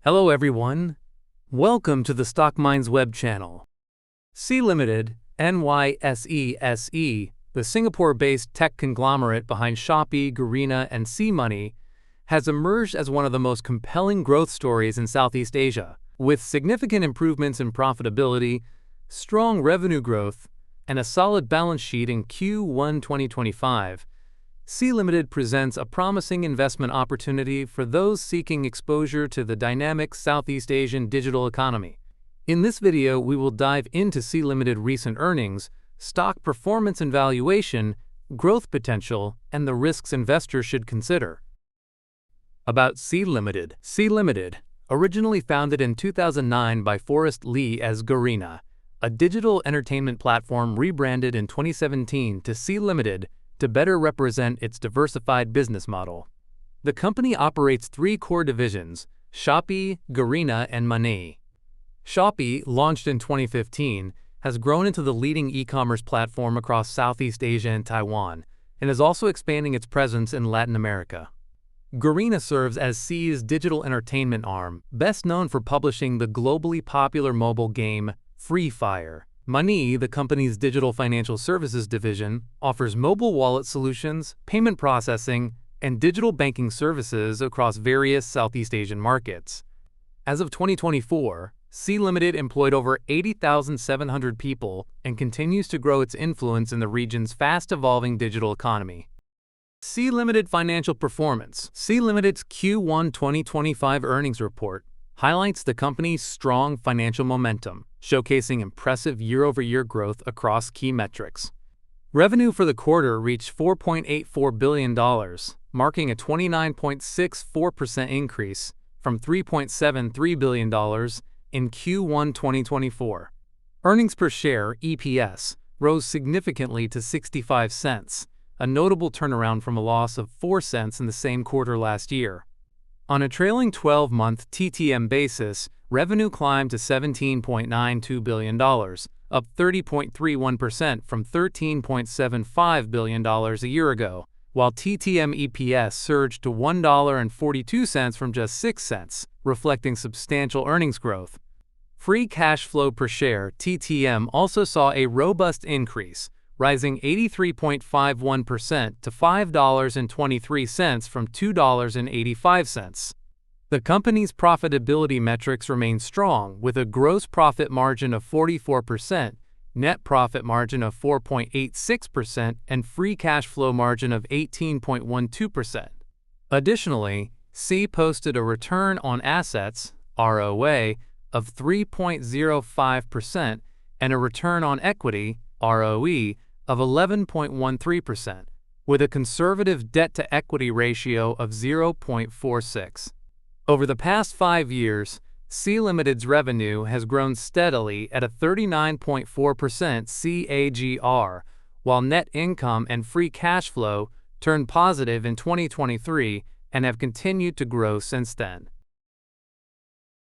Hello everyone, welcome to the Stock Minds web channel. Sea Limited, NYSE, the Singapore-based tech conglomerate behind Shopee, Garena, and Sea Money, has emerged as one of the most compelling growth stories in Southeast Asia. With significant improvements in profitability, strong revenue growth, and a solid balance sheet in Q1 2025, Sea Limited presents a promising investment opportunity for those seeking exposure to the dynamic Southeast Asian digital economy. In this video, we will dive into Sea Limited recent earnings, stock performance and valuation, growth potential, and the risks investors should consider. About Sea Limited. Sea Limited, originally founded in 2009 by Forrest Li as Garena, a digital entertainment platform rebranded in 2017 to Sea Limited to better represent its diversified business model. The company operates three core divisions: Shopee, Garena, and Money. Shopee, launched in 2015, has grown into the leading e-commerce platform across Southeast Asia and Taiwan, and is also expanding its presence in Latin America. Garena serves as Sea's digital entertainment arm, best known for publishing the globally popular mobile game Free Fire. Money, the company's digital financial services division, offers mobile wallet solutions, payment processing, and digital banking services across various Southeast Asian markets. As of 2024, Sea Limited employed over 80,700 people and continues to grow its influence in the region's fast-evolving digital economy. Sea Limited financial performance. Sea Limited's Q1 2025 earnings report highlights the company's strong financial momentum, showcasing impressive year-over-year growth across key metrics. Revenue for the quarter reached $4.84 billion, marking a 29.64% increase from $3.73 billion in Q1 2024. Earnings per share, EPS, rose significantly to 65 cents, a notable turnaround from a loss of 4 cents in the same quarter last year. On a trailing 12-month TTM basis, revenue climbed to $17.92 billion, up 30.31% from $13.75 billion a year ago, while TTM EPS surged to $1.42 from just 6 cents, reflecting substantial earnings growth. Free cash flow per share, TTM, also saw a robust increase, rising 83.51% to $5.23 from $2.85. The company's profitability metrics remain strong, with a gross profit margin of 44%, net profit margin of 4.86%, and free cash flow margin of 18.12%. Additionally, Sea posted a return on assets, ROA, of 3.05% and a return on equity, ROE, of 11.13%, with a conservative debt-to-equity ratio of 0.46. Over the past 5 years, Sea Limited's revenue has grown steadily at a 39.4% CAGR, while net income and free cash flow turned positive in 2023 and have continued to grow since then.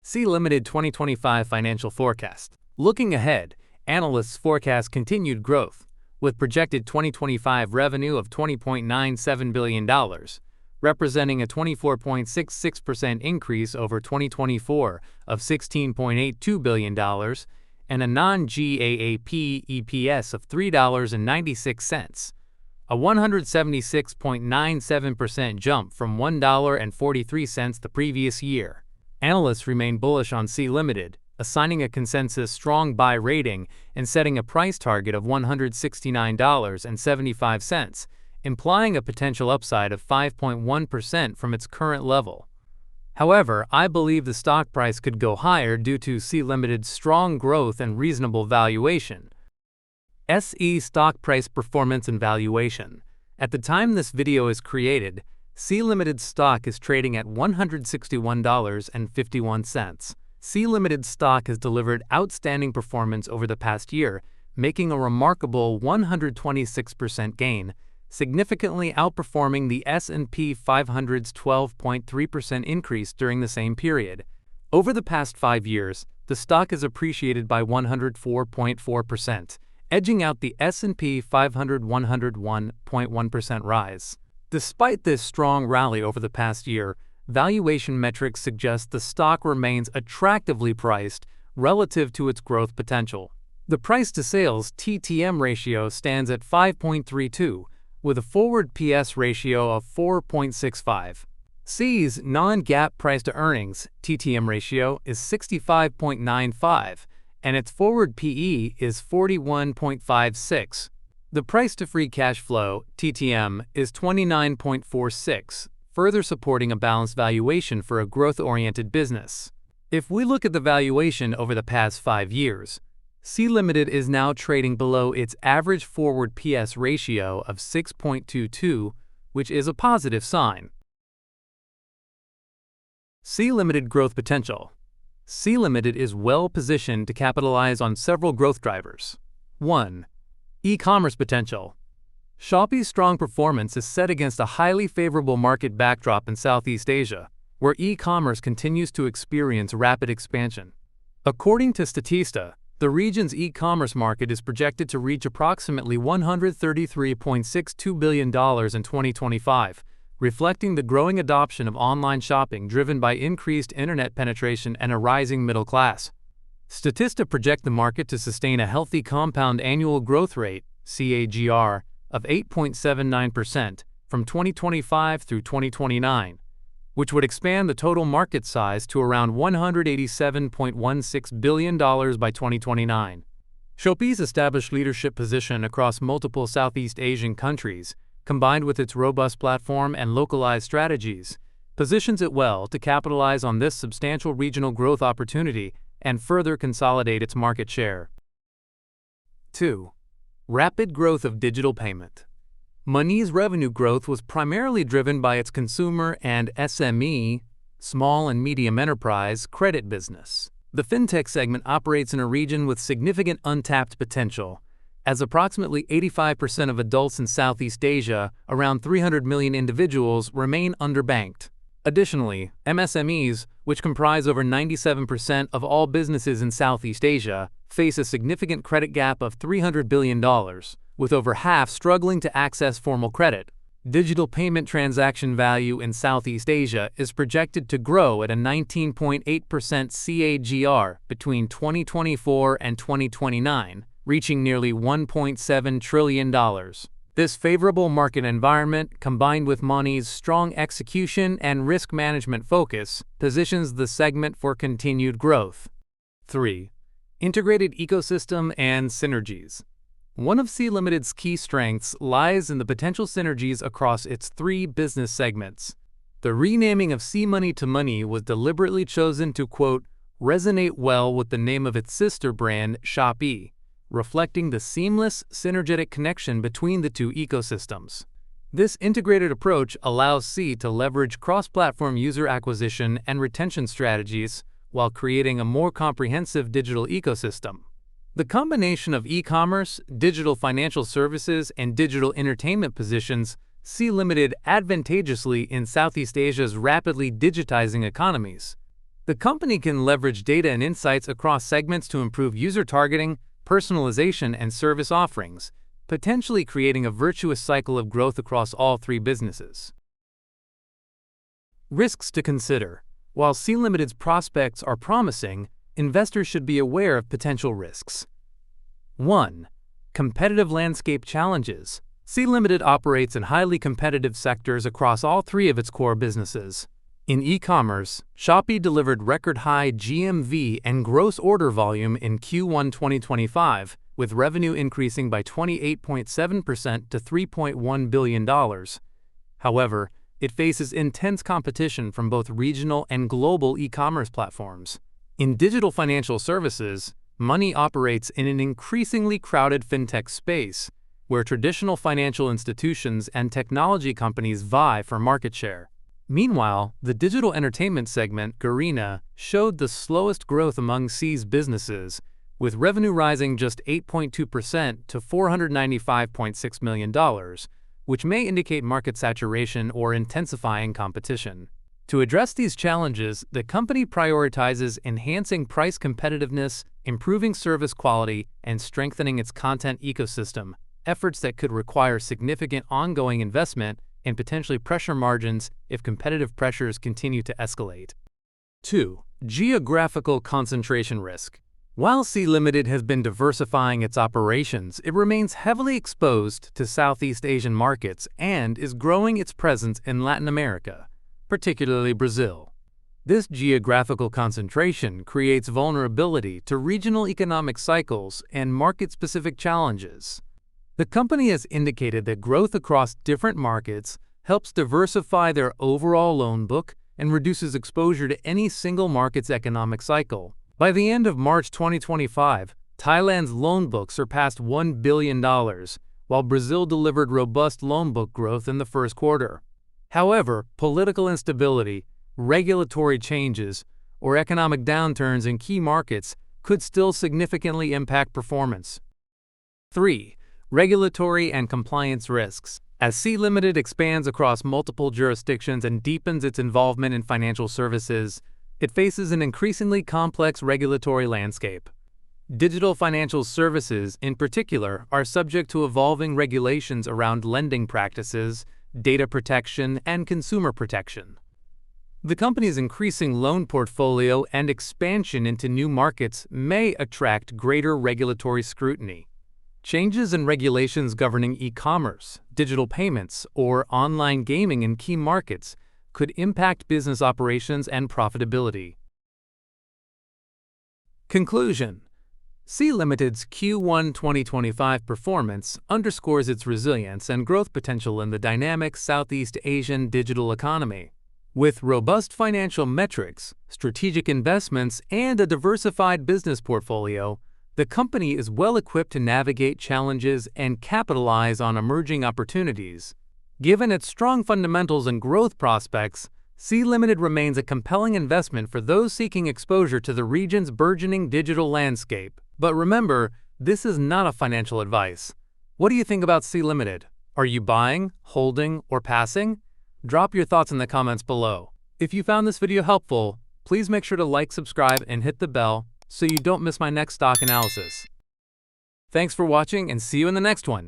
Sea Limited 2025 financial forecast. Looking ahead, analysts forecast continued growth, with projected 2025 revenue of $20.97 billion, representing a 24.66% increase over 2024 of $16.82 billion, and a non-GAAP EPS of $3.96, a 176.97% jump from $1.43 the previous year. Analysts remain bullish on Sea Limited, assigning a consensus strong buy rating and setting a price target of $169.75, implying a potential upside of 5.1% from its current level. However, I believe the stock price could go higher due to Sea Limited's strong growth and reasonable valuation. SE stock price performance and valuation. At the time this video is created, Sea Limited's stock is trading at $161.51. Sea Limited stock has delivered outstanding performance over the past year, making a remarkable 126% gain, significantly outperforming the S&P 500's 12.3% increase during the same period. Over the past 5 years, the stock has appreciated by 104.4%, edging out the S&P 500 101.1% rise. Despite this strong rally over the past year, valuation metrics suggest the stock remains attractively priced relative to its growth potential. The price-to-sales (TTM) ratio stands at 5.32, with a forward PS ratio of 4.65. Sea's non-GAAP price-to-earnings (TTM) ratio is 65.95, and its forward PE is 41.56. The price-to-free cash flow (TTM) is 29.46, further supporting a balanced valuation for a growth-oriented business. If we look at the valuation over the past 5 years, Sea Limited is now trading below its average forward PS ratio of 6.22, which is a positive sign. Sea Limited growth potential. Sea Limited is well positioned to capitalize on several growth drivers. 1. E-commerce potential. Shopee's strong performance is set against a highly favorable market backdrop in Southeast Asia, where e-commerce continues to experience rapid expansion. According to Statista, the region's e-commerce market is projected to reach approximately $133.62 billion in 2025, reflecting the growing adoption of online shopping driven by increased internet penetration and a rising middle class. Statista project the market to sustain a healthy compound annual growth rate (CAGR) of 8.79% from 2025 through 2029, which would expand the total market size to around $187.16 billion by 2029. Shopee's established leadership position across multiple Southeast Asian countries, combined with its robust platform and localized strategies, positions it well to capitalize on this substantial regional growth opportunity and further consolidate its market share. 2. Rapid growth of digital payment. Money's revenue growth was primarily driven by its consumer and SME, small and medium enterprise, credit business. The fintech segment operates in a region with significant untapped potential, as approximately 85% of adults in Southeast Asia, around 300 million individuals, remain underbanked. Additionally, MSMEs, which comprise over 97% of all businesses in Southeast Asia, face a significant credit gap of $300 billion, with over half struggling to access formal credit. Digital payment transaction value in Southeast Asia is projected to grow at a 19.8% CAGR between 2024 and 2029, reaching nearly $1.7 trillion. This favorable market environment, combined with Money's strong execution and risk management focus, positions the segment for continued growth. 3. Integrated ecosystem and synergies. One of Sea Limited's key strengths lies in the potential synergies across its 3 business segments. The renaming of Sea Money to Money was deliberately chosen to, quote, resonate well with the name of its sister brand, Shopee, reflecting the seamless, synergetic connection between the 2 ecosystems. This integrated approach allows Sea to leverage cross-platform user acquisition and retention strategies while creating a more comprehensive digital ecosystem. The combination of e-commerce, digital financial services, and digital entertainment positions Sea Limited advantageously in Southeast Asia's rapidly digitizing economies. The company can leverage data and insights across segments to improve user targeting, personalization, and service offerings, potentially creating a virtuous cycle of growth across all 3 businesses. Risks to consider. While Sea Limited's prospects are promising, investors should be aware of potential risks. 1. Competitive landscape challenges. Sea Limited operates in highly competitive sectors across all 3 of its core businesses. In e-commerce, Shopee delivered record-high GMV and gross order volume in Q1 2025, with revenue increasing by 28.7% to $3.1 billion. However, it faces intense competition from both regional and global e-commerce platforms. In digital financial services, Money operates in an increasingly crowded fintech space, where traditional financial institutions and technology companies vie for market share. Meanwhile, the digital entertainment segment, Garena, showed the slowest growth among Sea's businesses, with revenue rising just 8.2% to $495.6 million, which may indicate market saturation or intensifying competition. To address these challenges, the company prioritizes enhancing price competitiveness, improving service quality, and strengthening its content ecosystem, efforts that could require significant ongoing investment and potentially pressure margins if competitive pressures continue to escalate. 2. Geographical concentration risk. While Sea Limited has been diversifying its operations, it remains heavily exposed to Southeast Asian markets and is growing its presence in Latin America, particularly Brazil. This geographical concentration creates vulnerability to regional economic cycles and market-specific challenges. The company has indicated that growth across different markets helps diversify their overall loan book and reduces exposure to any single market's economic cycle. By the end of March 2025, Thailand's loan book surpassed $1 billion, while Brazil delivered robust loan book growth in the first quarter. However, political instability, regulatory changes, or economic downturns in key markets could still significantly impact performance. 3. Regulatory and compliance risks. As Sea Limited expands across multiple jurisdictions and deepens its involvement in financial services, it faces an increasingly complex regulatory landscape. Digital financial services, in particular, are subject to evolving regulations around lending practices, data protection, and consumer protection. The company's increasing loan portfolio and expansion into new markets may attract greater regulatory scrutiny. Changes in regulations governing e-commerce, digital payments, or online gaming in key markets could impact business operations and profitability. Conclusion: Sea Limited's Q1 2025 performance underscores its resilience and growth potential in the dynamic Southeast Asian digital economy. With robust financial metrics, strategic investments, and a diversified business portfolio, the company is well equipped to navigate challenges and capitalize on emerging opportunities. Given its strong fundamentals and growth prospects, Sea Limited remains a compelling investment for those seeking exposure to the region's burgeoning digital landscape. But remember, this is not a financial advice. What do you think about Sea Limited? Are you buying, holding, or passing? Drop your thoughts in the comments below. If you found this video helpful, please make sure to like, subscribe, and hit the bell so you don't miss my next stock analysis. Thanks for watching and see you in the next one.